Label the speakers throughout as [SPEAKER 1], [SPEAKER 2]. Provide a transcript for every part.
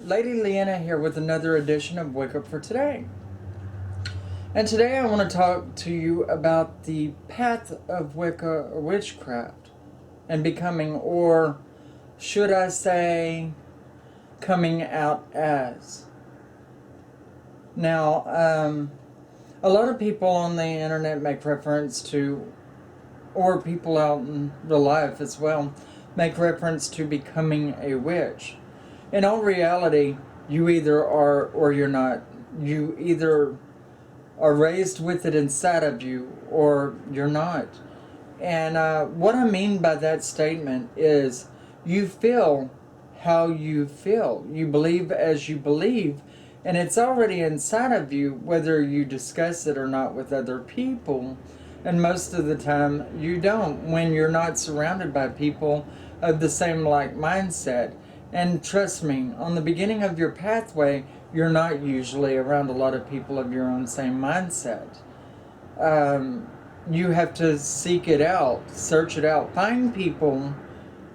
[SPEAKER 1] Lady Leeanna here with another edition of Wicca for today. And today I want to talk to you about the path of Wicca or witchcraft and becoming, or should I say, coming out as. Now, a lot of people on the internet make reference to, or people out in real life as well, make reference to becoming a witch. In all reality, you either are or you're not. You either are raised with it inside of you or you're not. And what I mean by that statement is you feel how you feel. You believe as you believe, and it's already inside of you whether you discuss it or not with other people. And most of the time you don't when you're not surrounded by people of the same like mindset. And trust me, on the beginning of your pathway, you're not usually around a lot of people of your own same mindset. You have to seek it out, search it out, find people,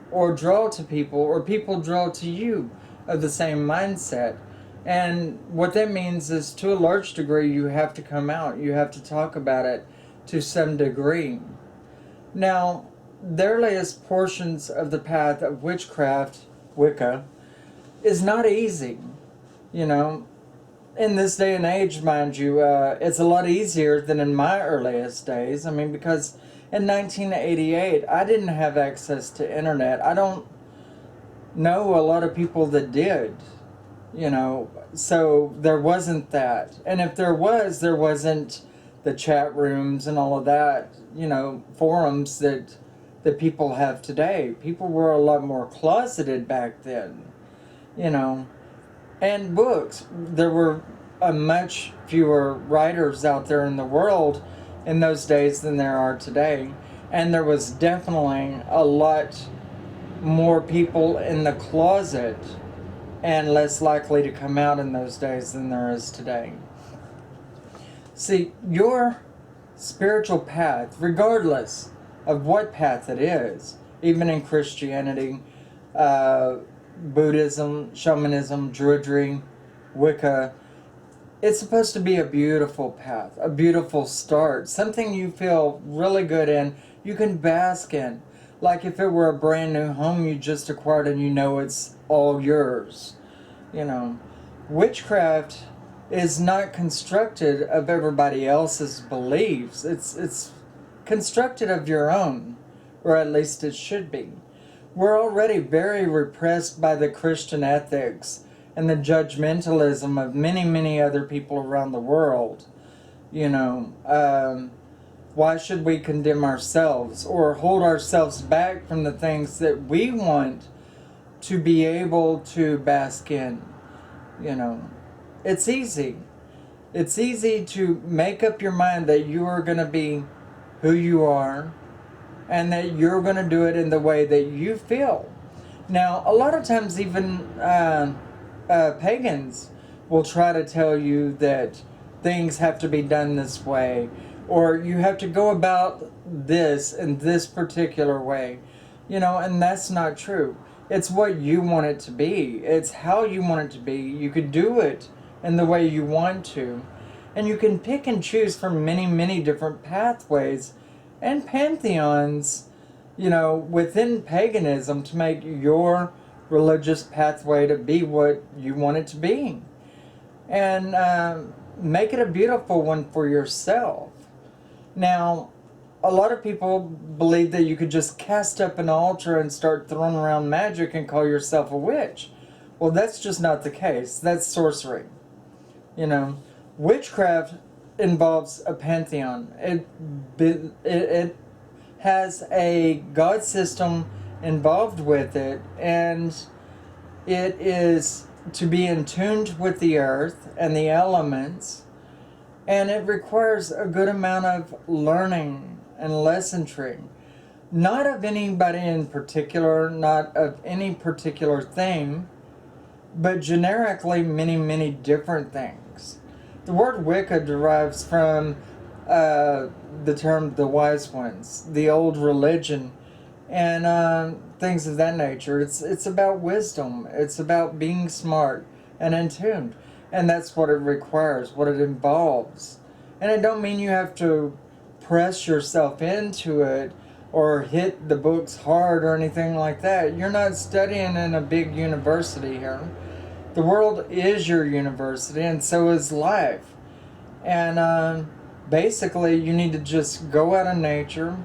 [SPEAKER 1] or draw to people, or people draw to you of the same mindset. And what that means is, to a large degree, you have to come out. You have to talk about it to some degree. Now, there lays portions of the path of witchcraft, Wicca, is not easy. You know, in this day and age, mind you, it's a lot easier than in my earliest days. I mean, because in 1988, I didn't have access to internet. I don't know a lot of people that did, you know, so there wasn't that. And if there wasn't the chat rooms and all of that, you know, forums that people have today. People were a lot more closeted back then, you know. And books. There were much fewer writers out there in the world in those days than there are today. And there was definitely a lot more people in the closet and less likely to come out in those days than there is today. See, your spiritual path, regardless of what path it is, even in Christianity, Buddhism, shamanism, Druidry, Wicca, it's supposed to be a beautiful path, a beautiful start, something you feel really good in, you can bask in. Like if it were a brand new home you just acquired and you know it's all yours. You know, witchcraft is not constructed of everybody else's beliefs. It's constructed of your own, or at least it should be. We're already very repressed by the Christian ethics and the judgmentalism of many, many other people around the world. You know, why should we condemn ourselves or hold ourselves back from the things that we want to be able to bask in? You know, it's easy. It's easy to make up your mind that you are going to be who you are, and that you're going to do it in the way that you feel. Now, a lot of times even pagans will try to tell you that things have to be done this way, or you have to go about this in this particular way. You know, and that's not true. It's what you want it to be. It's how you want it to be. You could do it in the way you want to. And you can pick and choose from many, many different pathways and pantheons, you know, within paganism to make your religious pathway to be what you want it to be. And make it a beautiful one for yourself. Now, a lot of people believe that you could just cast up an altar and start throwing around magic and call yourself a witch. Well, that's just not the case. That's sorcery. You know, witchcraft involves a pantheon. It has a god system involved with it, and it is to be in tune with the earth and the elements, and it requires a good amount of learning and lessonry. Not of anybody in particular, not of any particular thing, but generically many, many different things. The word Wicca derives from the term the wise ones, the old religion, and things of that nature. It's about wisdom. It's about being smart, and in tune. And that's what it requires, what it involves. And it don't mean you have to press yourself into it or hit the books hard or anything like that. You're not studying in a big university here. The world is your university, and so is life. And basically, you need to just go out in nature,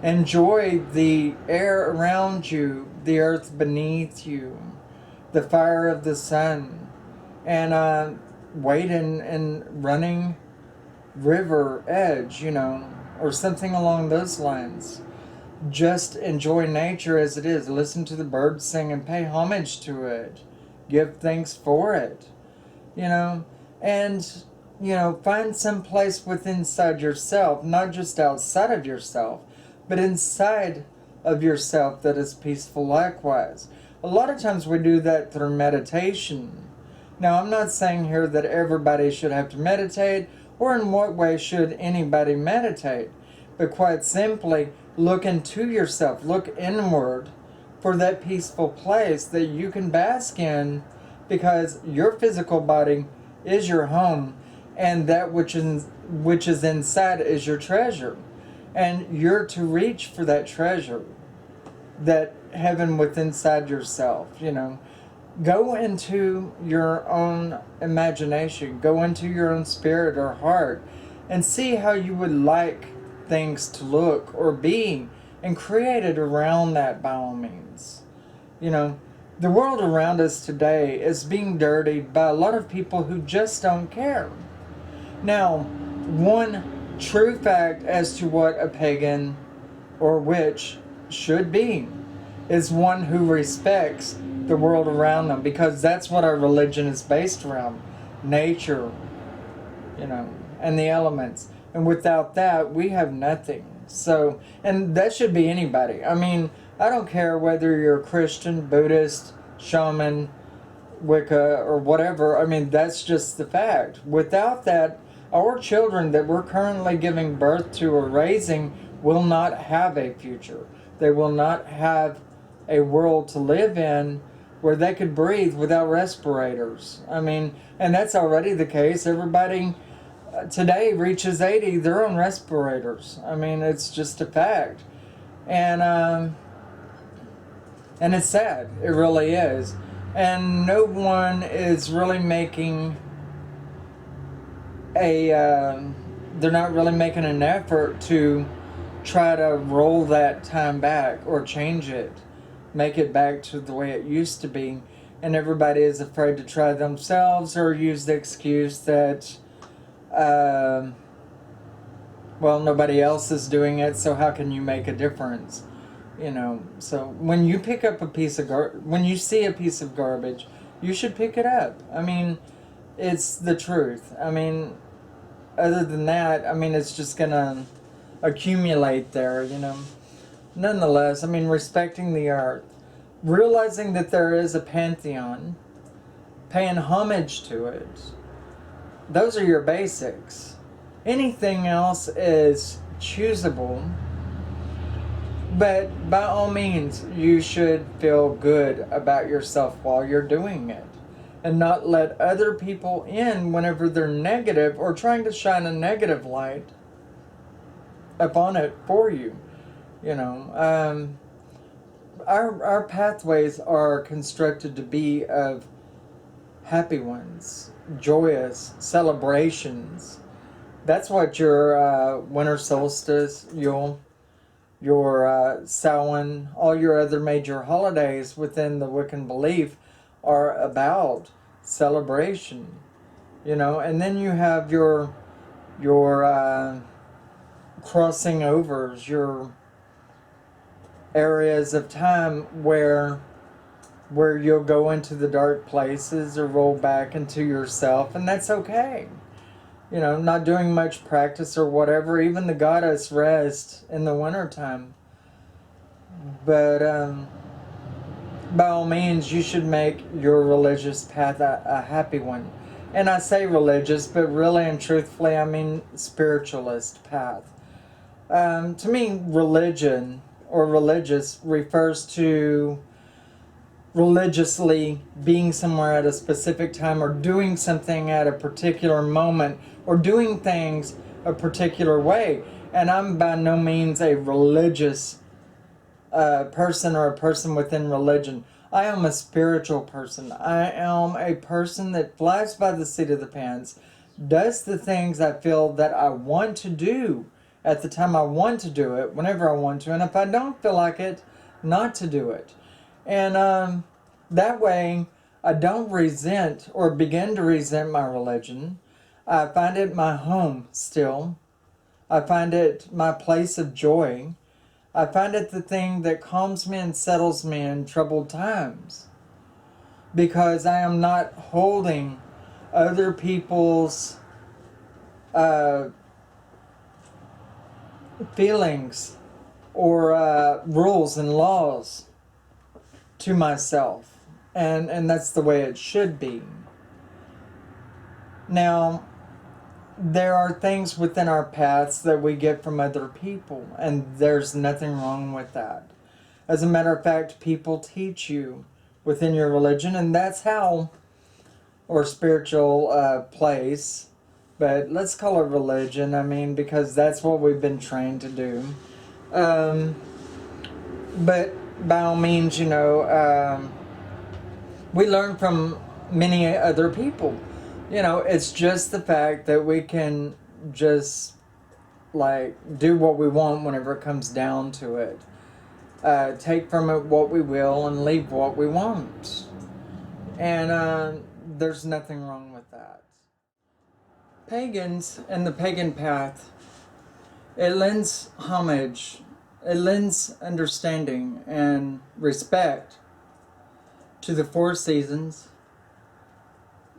[SPEAKER 1] enjoy the air around you, the earth beneath you, the fire of the sun, and wait in running river edge, or something along those lines. Just enjoy nature as it is. Listen to the birds sing and pay homage to it. Give thanks for it, and find some place within inside yourself, not just outside of yourself, but inside of yourself that is peaceful likewise. A lot of times we do that through meditation. Now, I'm not saying here that everybody should have to meditate, or in what way should anybody meditate, but quite simply, look into yourself, look inward for that peaceful place that you can bask in, because your physical body is your home, and that which is inside is your treasure. And you're to reach for that treasure, that heaven within inside yourself, Go into your own imagination, go into your own spirit or heart, and see how you would like things to look or be, and create it around that by all means. The world around us today is being dirtied by a lot of people who just don't care. Now, one true fact as to what a pagan or witch should be is one who respects the world around them, because that's what our religion is based around. Nature, and the elements. And without that, we have nothing. So, and that should be anybody. I mean, I don't care whether you're a Christian, Buddhist, shaman, Wicca, or whatever. I mean, that's just the fact. Without that, our children that we're currently giving birth to or raising will not have a future. They will not have a world to live in where they could breathe without respirators. I mean, and that's already the case. Everybody today reaches 80, they're on respirators. I mean, it's just a fact. And it's sad. It really is. And no one is really making they're not really making an effort to try to roll that time back or change it, make it back to the way it used to be. And everybody is afraid to try themselves, or use the excuse that, nobody else is doing it, so how can you make a difference? So when you pick up a piece of when you see a piece of garbage, you should pick it up. I mean, it's the truth. I mean, other than that, I mean, it's just gonna accumulate there, Nonetheless, I mean, respecting the earth, realizing that there is a pantheon, paying homage to it, those are your basics. Anything else is choosable, but by all means, you should feel good about yourself while you're doing it, and not let other people in whenever they're negative or trying to shine a negative light upon it for you. Our pathways are constructed to be of happy ones, joyous celebrations. That's what your winter solstice, your Samhain, all your other major holidays within the Wiccan belief are about celebration, and then you have your crossing overs, your areas of time where you'll go into the dark places or roll back into yourself, and that's okay. Not doing much practice or whatever. Even the goddess rest in the wintertime. But by all means, you should make your religious path a happy one. And I say religious, but really and truthfully, I mean spiritualist path. To me, religion or religious refers to religiously being somewhere at a specific time, or doing something at a particular moment, or doing things a particular way. And I'm by no means a religious person or a person within religion. I am a spiritual person. I am a person that flies by the seat of the pants, does the things I feel that I want to do at the time I want to do it, whenever I want to, and if I don't feel like it, not to do it. And that way, I don't resent or begin to resent my religion. I find it my home still. I find it my place of joy. I find it the thing that calms me and settles me in troubled times. Because I am not holding other people's feelings or rules and laws to myself. And that's the way it should be. Now, there are things within our paths that we get from other people, and there's nothing wrong with that. As a matter of fact, people teach you within your religion, and that's how, or spiritual place, but let's call it religion, I mean, because that's what we've been trained to do. But by all means, we learn from many other people. It's just the fact that we can just, do what we want whenever it comes down to it. Take from it what we will and leave what we won't. And there's nothing wrong with that. Pagans and the Pagan Path, it lends homage, it lends understanding and respect to the 4 seasons,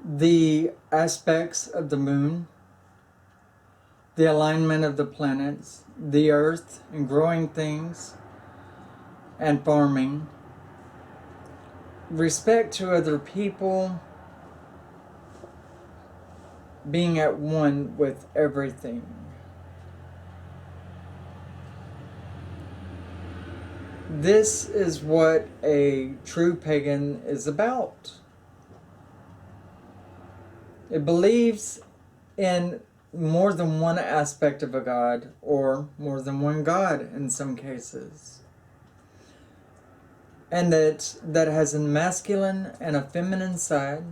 [SPEAKER 1] the aspects of the moon, the alignment of the planets, the earth and growing things, and farming, respect to other people, being at one with everything. This is what a true pagan is about. It believes in more than one aspect of a god, or more than one god in some cases. And that has a masculine and a feminine side,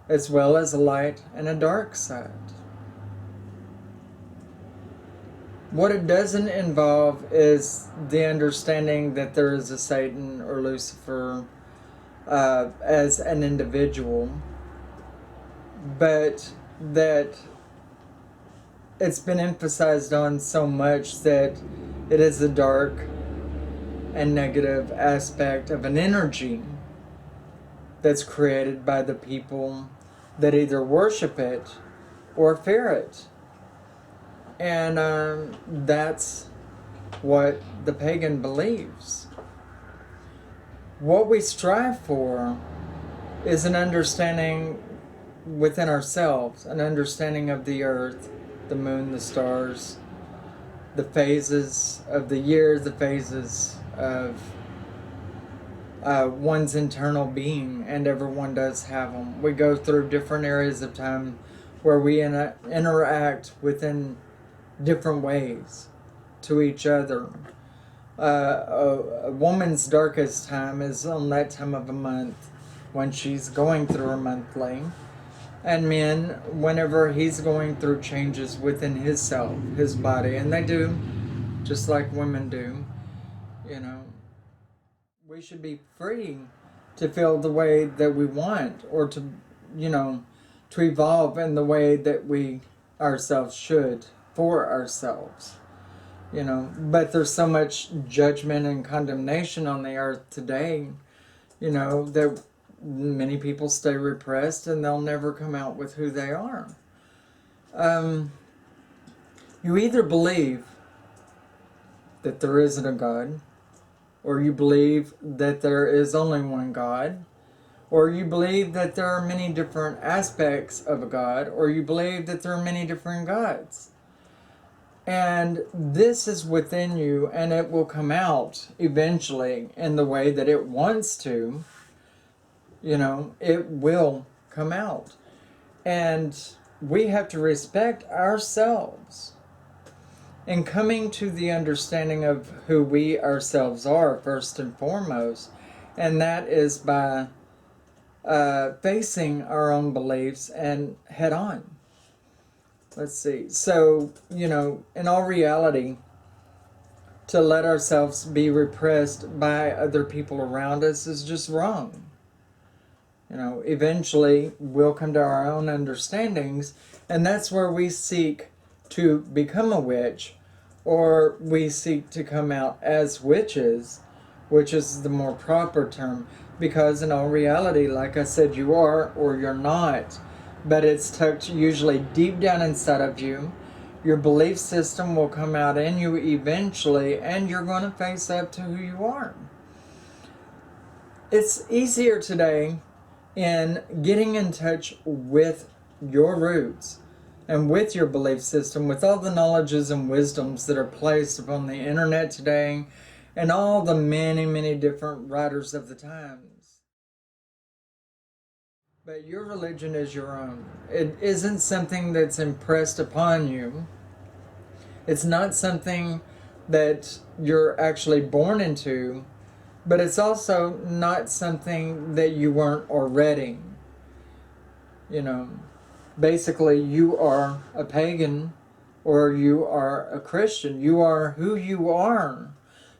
[SPEAKER 1] as well as a light and a dark side. What it doesn't involve is the understanding that there is a Satan or Lucifer as an individual, but that it's been emphasized on so much that it is a dark and negative aspect of an energy that's created by the people that either worship it or fear it. And that's what the pagan believes. What we strive for is an understanding within ourselves, an understanding of the earth, the moon, the stars, the phases of the year, the phases of one's internal being, and everyone does have them. We go through different areas of time where we interact within different ways to each other. A woman's darkest time is on that time of a month when she's going through her monthly, and men whenever he's going through changes within his self, his body, and they do, just like women do. We should be free to feel the way that we want, or to evolve in the way that we ourselves should for ourselves. But there's so much judgment and condemnation on the earth today, that many people stay repressed and they'll never come out with who they are. You either believe that there isn't a God, or you believe that there is only one God, or you believe that there are many different aspects of a God, or you believe that there are many different gods. And this is within you, and it will come out eventually in the way that it wants to. You know, it will come out. And we have to respect ourselves and coming to the understanding of who we ourselves are first and foremost. And that is by facing our own beliefs and head on. Let's see. So, you know, in all reality, to let ourselves be repressed by other people around us is just wrong. You know, eventually we'll come to our own understandings, and that's where we seek to become a witch, or we seek to come out as witches, which is the more proper term, because in all reality, like I said, you are or you're not, but it's tucked usually deep down inside of you. Your belief system will come out in you eventually, and you're going to face up to who you are. It's easier today in getting in touch with your roots and with your belief system, with all the knowledges and wisdoms that are placed upon the internet today and all the many, many different writers of the times. But your religion is your own. It isn't something that's impressed upon you. It's not something that you're actually born into, but it's also not something that you weren't already. You know, basically you are a pagan or you are a Christian. You are who you are.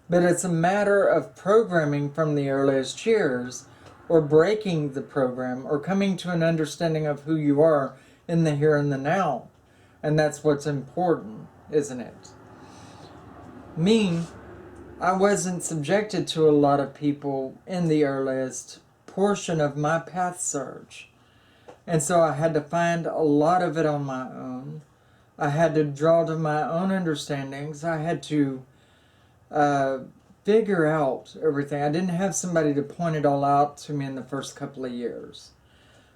[SPEAKER 1] But it's a matter of programming from the earliest years, or breaking the program, or coming to an understanding of who you are in the here and the now. And that's what's important, isn't it? Me, I wasn't subjected to a lot of people in the earliest portion of my path search. And so I had to find a lot of it on my own. I had to draw to my own understandings. I had to figure out everything. I didn't have somebody to point it all out to me in the first couple of years.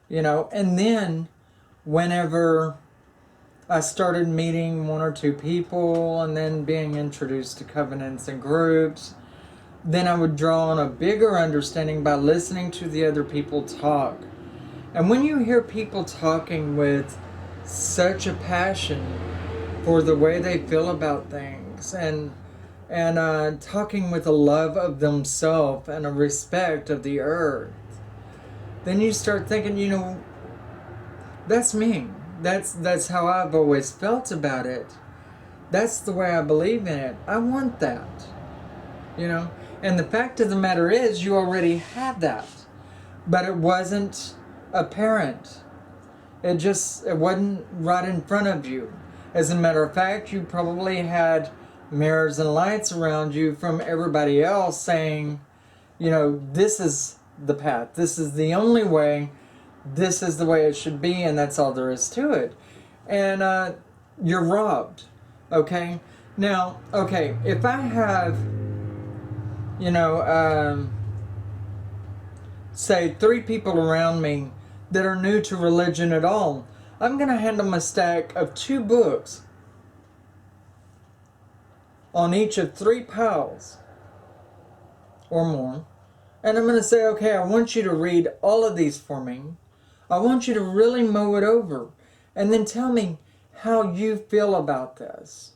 [SPEAKER 1] You know, and then whenever I started meeting one or two people and then being introduced to covenants and groups, then I would draw on a bigger understanding by listening to the other people talk. And when you hear people talking with such a passion for the way they feel about things, and talking with a love of themselves and a respect of the earth, then you start thinking, you know, that's me. That's how I've always felt about it. That's the way I believe in it. I want that. You know? And the fact of the matter is, you already have that. But it wasn't apparent. It wasn't right in front of you. As a matter of fact, you probably had mirrors and lights around you from everybody else saying, you know, this is the path. This is the only way. This is the way it should be, and that's all there is to it. And you're robbed. Okay? Now, okay, if I have, you know, say 3 people around me that are new to religion at all, I'm going to hand them a stack of 2 books on each of 3 piles or more. And I'm going to say, okay, I want you to read all of these for me. I want you to really mow it over. And then tell me how you feel about this.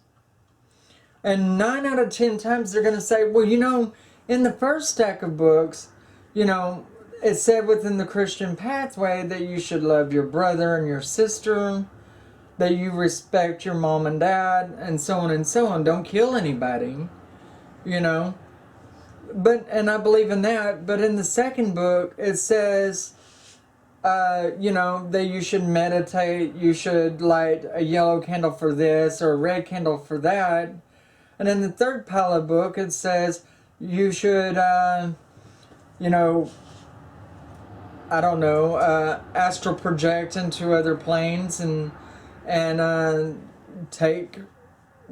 [SPEAKER 1] And 9 out of 10 times they're going to say, well, you know, in the first stack of books, you know, it said within the Christian pathway that you should love your brother and your sister, that you respect your mom and dad, and so on and so on. Don't kill anybody, you know. And I believe in that. But in the second book, it says, you know, that you should meditate, you should light a yellow candle for this or a red candle for that. And in the third pile of book, it says you should, you know, I don't know, astral project into other planes and take,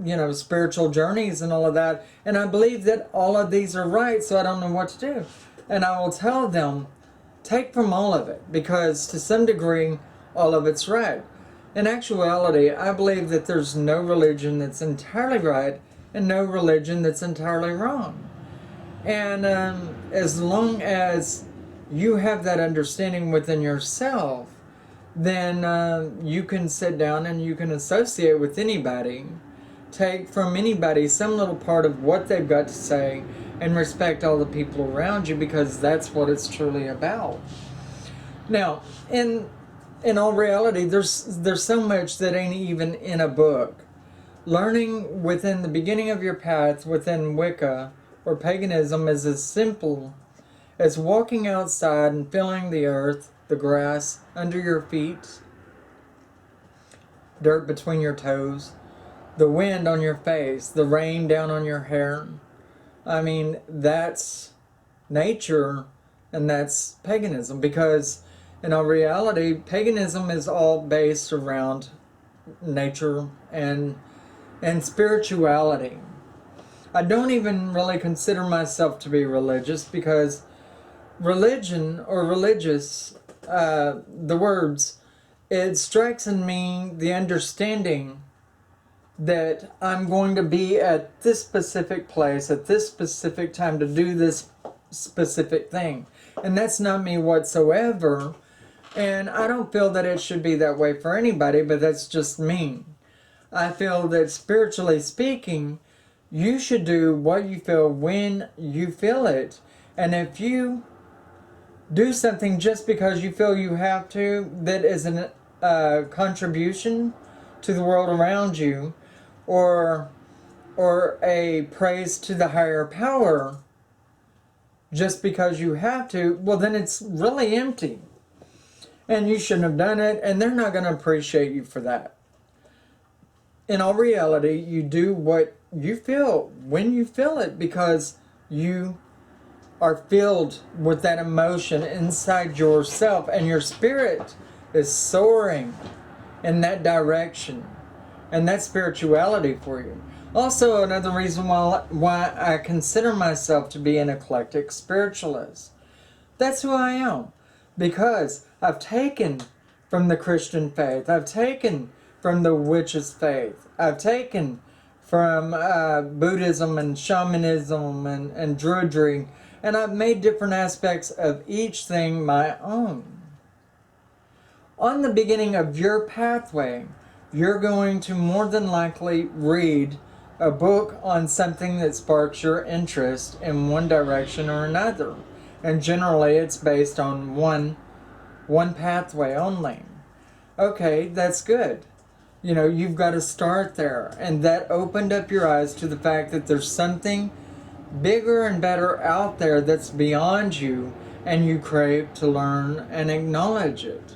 [SPEAKER 1] you know, spiritual journeys and all of that. And I believe that all of these are right, so I don't know what to do. And I will tell them, take from all of it, because to some degree, all of it's right. In actuality, I believe that there's no religion that's entirely right and no religion that's entirely wrong. And as long as you have that understanding within yourself, then you can sit down and you can associate with anybody, take from anybody some little part of what they've got to say, and respect all the people around you, because that's what it's truly about. Now, in all reality, there's so much that ain't even in a book. Learning within the beginning of your path within Wicca or paganism is as simple as walking outside and feeling the earth, the grass under your feet, dirt between your toes, the wind on your face, the rain down on your hair. I mean, that's nature, and that's paganism, because in all reality, paganism is all based around nature and spirituality. I don't even really consider myself to be religious, because religion or religious, the words, it strikes in me the understanding that I'm going to be at this specific place at this specific time to do this specific thing. And that's not me whatsoever. And I don't feel that it should be that way for anybody, but that's just me. I feel that spiritually speaking, you should do what you feel when you feel it. And if you do something just because you feel you have to, that is a contribution to the world around you, or a praise to the higher power, just because you have to, well, then it's really empty. And you shouldn't have done it, and they're not going to appreciate you for that. In all reality, you do what you feel when you feel it, because you are filled with that emotion inside yourself, and your spirit is soaring in that direction. And that's spirituality for you. Also, another reason why I consider myself to be an eclectic spiritualist. That's who I am. Because I've taken from the Christian faith. I've taken from the witch's faith. I've taken from Buddhism and shamanism and druidry. And I've made different aspects of each thing my own. On the beginning of your pathway, you're going to more than likely read a book on something that sparks your interest in one direction or another. And generally it's based on one pathway only. Okay, that's good. You know, you've got to start there. And that opened up your eyes to the fact that there's something bigger and better out there that's beyond you, and you crave to learn and acknowledge it.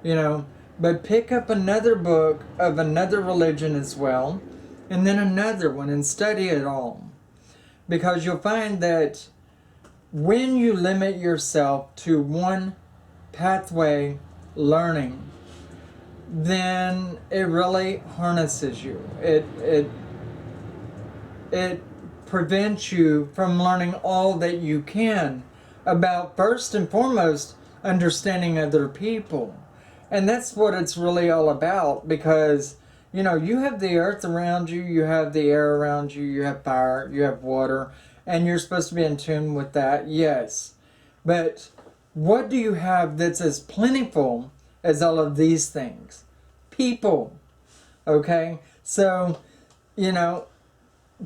[SPEAKER 1] You know, but pick up another book of another religion as well, and then another one, and study it all. Because you'll find that when you limit yourself to one pathway learning, then it really harnesses you. It prevents you from learning all that you can about, first and foremost, understanding other people. And that's what it's really all about, because, you know, you have the earth around you, you have the air around you, you have fire, you have water, and you're supposed to be in tune with that, yes. But what do you have that's as plentiful as all of these things? People. Okay? So, you know,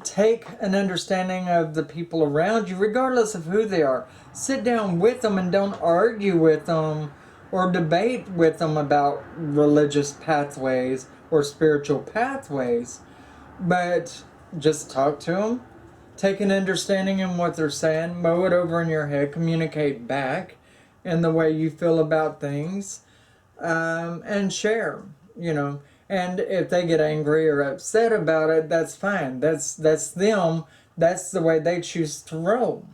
[SPEAKER 1] take an understanding of the people around you, regardless of who they are. Sit down with them and don't argue with them or debate with them about religious pathways or spiritual pathways, but just talk to them, take an understanding in what they're saying, mow it over in your head, communicate back in the way you feel about things, and share, you know. And if they get angry or upset about it, that's fine. That's them. That's the way they choose to roll.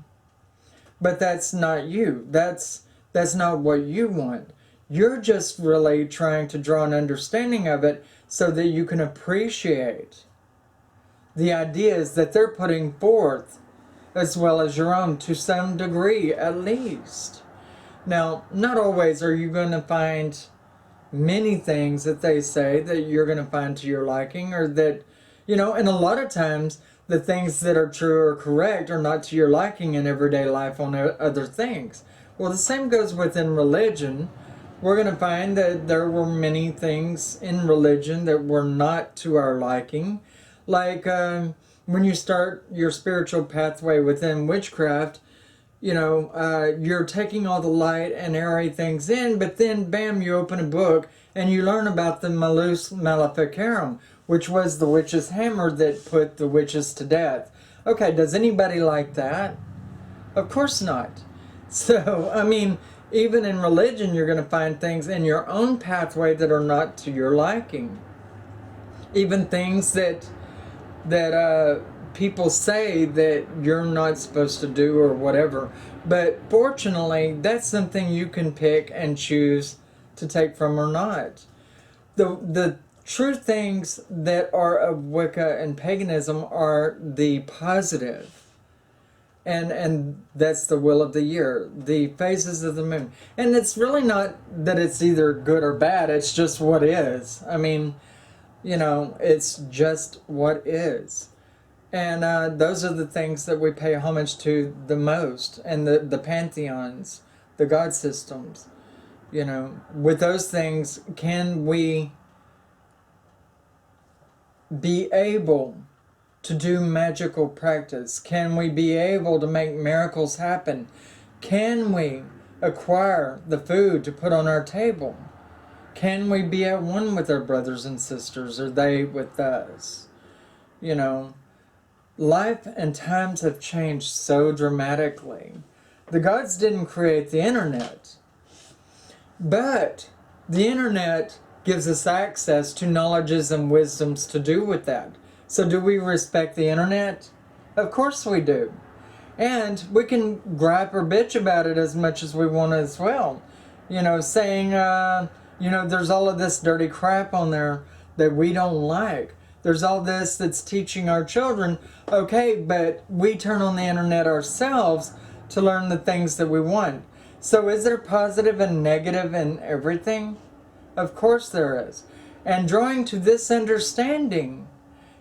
[SPEAKER 1] But that's not you. That's not what you want. You're just really trying to draw an understanding of it so that you can appreciate the ideas that they're putting forth, as well as your own, to some degree at least. Now, not always are you going to find many things that they say that you're going to find to your liking, or that, you know, and a lot of times the things that are true or correct are not to your liking in everyday life on other things. Well, the same goes within religion. We're going to find that there were many things in religion that were not to our liking. Like when you start your spiritual pathway within witchcraft, you're taking all the light and airy things in, but then, bam, you open a book and you learn about the Malus Maleficarum, which was the witch's hammer that put the witches to death. Okay, does anybody like that? Of course not. So, I mean, even in religion, you're going to find things in your own pathway that are not to your liking. Even things that people say that you're not supposed to do or whatever. But fortunately, that's something you can pick and choose to take from or not. The true things that are of Wicca and paganism are the positive. And that's the will of the year, the phases of the moon. And it's really not that it's either good or bad, it's just what is. I mean, it's just what is. And those are the things that we pay homage to the most, and the pantheons, the god systems. With those things, can we be able to do magical practice? Can we be able to make miracles happen? Can we acquire the food to put on our table? Can we be at one with our brothers and sisters? Are they with us? Life and times have changed so dramatically. The gods didn't create the internet, but the internet gives us access to knowledges and wisdoms to do with that. So do we respect the internet? Of course we do. And we can gripe or bitch about it as much as we want as well. Saying, there's all of this dirty crap on there that we don't like. There's all this that's teaching our children. Okay, but we turn on the internet ourselves to learn the things that we want. So is there positive and negative in everything? Of course there is. And drawing to this understanding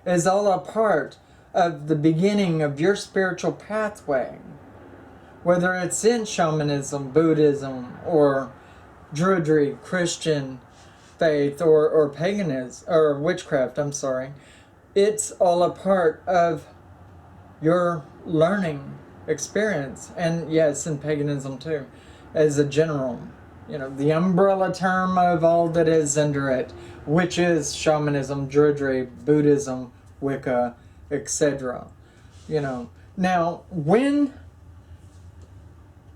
[SPEAKER 1] is all a part of the beginning of your spiritual pathway. Whether it's in shamanism, Buddhism, or Druidry, Christian faith, or paganism, or witchcraft, it's all a part of your learning experience. And yes, in paganism too, as a general, the umbrella term of all that is under it, which is shamanism, Druidry, Buddhism, Wicca, etc. Now, when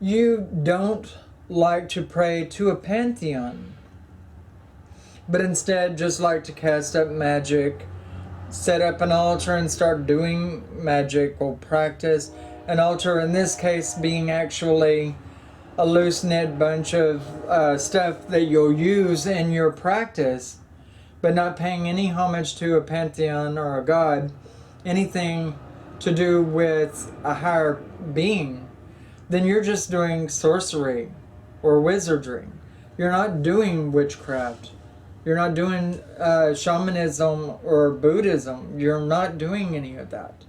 [SPEAKER 1] you don't like to pray to a pantheon, but instead just like to cast up magic, set up an altar and start doing magical practice, an altar in this case being actually a loose-knit bunch of stuff that you'll use in your practice, but not paying any homage to a pantheon or a god, anything to do with a higher being, then you're just doing sorcery or wizardry. You're not doing witchcraft. You're not doing shamanism or Buddhism. You're not doing any of that.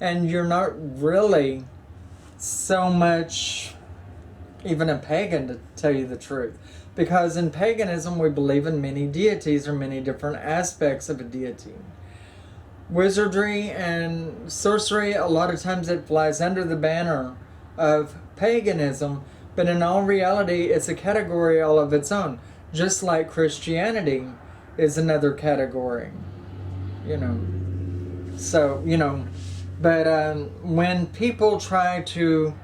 [SPEAKER 1] And you're not really so much even a pagan, to tell you the truth. Because in paganism, we believe in many deities or many different aspects of a deity. Wizardry and sorcery, a lot of times it flies under the banner of paganism, but in all reality, it's a category all of its own. Just like Christianity is another category. So, but when people try to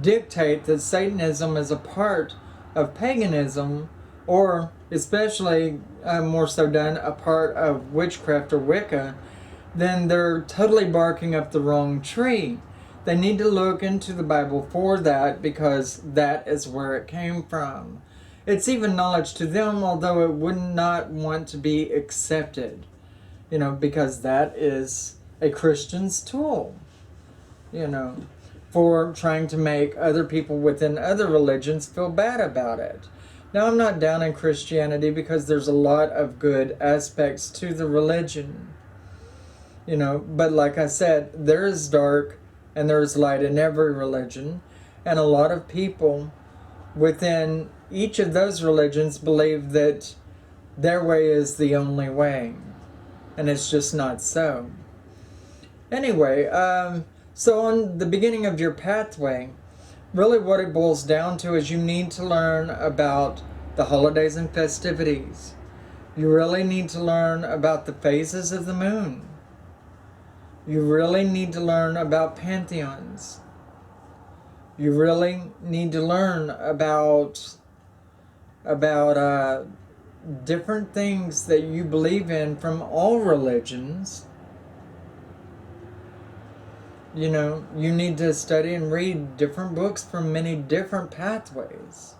[SPEAKER 1] dictate that Satanism is a part of paganism, or especially more so done a part of witchcraft or Wicca, then they're totally barking up the wrong tree. They need to look into the Bible for that, because that is where it came from. It's even knowledge to them, although it would not want to be accepted, because that is a Christian's tool, for trying to make other people within other religions feel bad about it. Now, I'm not down in Christianity because there's a lot of good aspects to the religion, but like I said, there is dark and there is light in every religion, and a lot of people within each of those religions believe that their way is the only way, and it's just not so. Anyway, so on the beginning of your pathway, really what it boils down to is you need to learn about the holidays and festivities. You really need to learn about the phases of the moon. You really need to learn about pantheons. You really need to learn about different things that you believe in from all religions. You know, you need to study and read different books from many different pathways.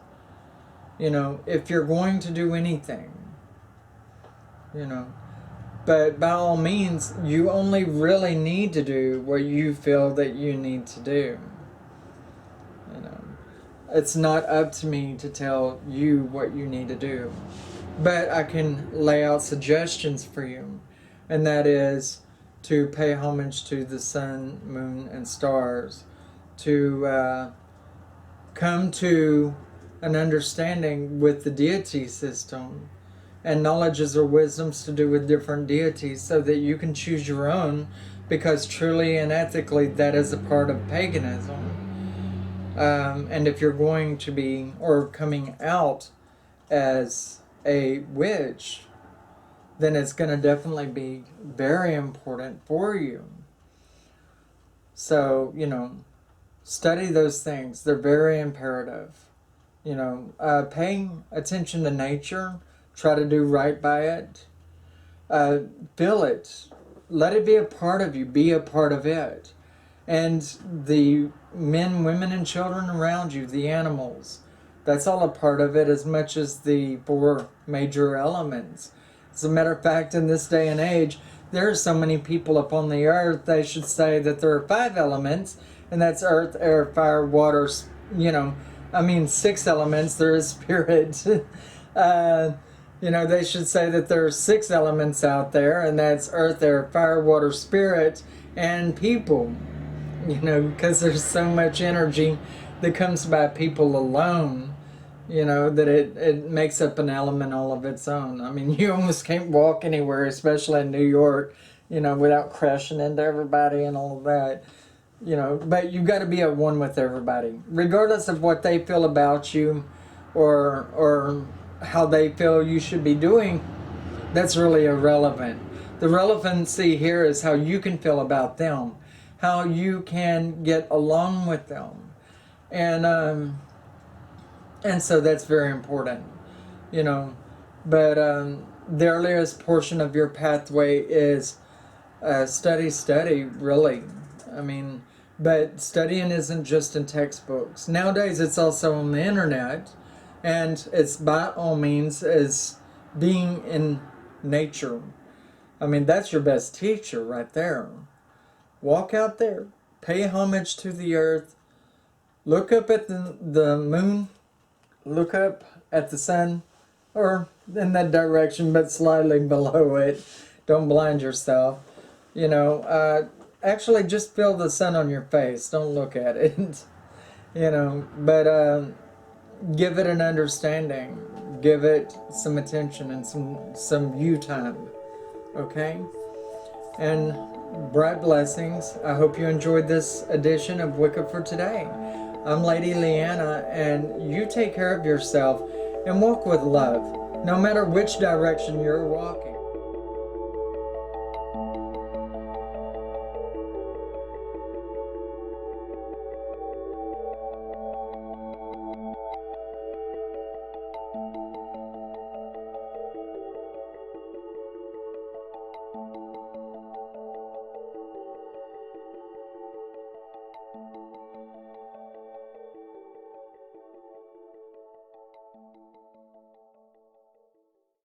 [SPEAKER 1] You know, if you're going to do anything, you know. But by all means, you only really need to do what you feel that you need to do. You know, it's not up to me to tell you what you need to do. But I can lay out suggestions for you. And that is to pay homage to the sun, moon, and stars. To come to an understanding with the deity system and knowledges or wisdoms to do with different deities so that you can choose your own, because truly and ethically that is a part of paganism. And if you're going to be, or coming out as a witch, then it's going to definitely be very important for you. So, you know, study those things. They're very imperative. You know, paying attention to nature, try to do right by it. Feel it. Let it be a part of you. Be a part of it. And the men, women, and children around you, the animals, that's all a part of it as much as the four major elements. As a matter of fact, in this day and age, there are so many people upon the earth, they should say that there are 5 elements, and that's earth, air, fire, water, you know, I mean 6 elements, there is spirit. You know, they should say that there are 6 elements out there, and that's earth, air, fire, water, spirit, and people. You know, because there's so much energy that comes by people alone, you know, that it makes up an element all of its own. I mean, you almost can't walk anywhere, especially in New York, you know, without crashing into everybody and all of that. You know, but you've got to be at one with everybody, regardless of what they feel about you or how they feel you should be doing. That's really irrelevant. The relevancy here is how you can feel about them, how you can get along with them. And so that's very important, you know. But the earliest portion of your pathway is study, really. I mean, but studying isn't just in textbooks. Nowadays, it's also on the internet, and it's by all means is being in nature. I mean, that's your best teacher right there. Walk out there, pay homage to the earth, look up at the moon, look up at the sun, or in that direction, but slightly below it. Don't blind yourself. You know, actually just feel the sun on your face. Don't look at it. You know, but give it an understanding. Give it some attention and some you time. Okay? And bright blessings. I hope you enjoyed this edition of Wicca for today. I'm Lady Leeanna, and you take care of yourself and walk with love, no matter which direction you're walking.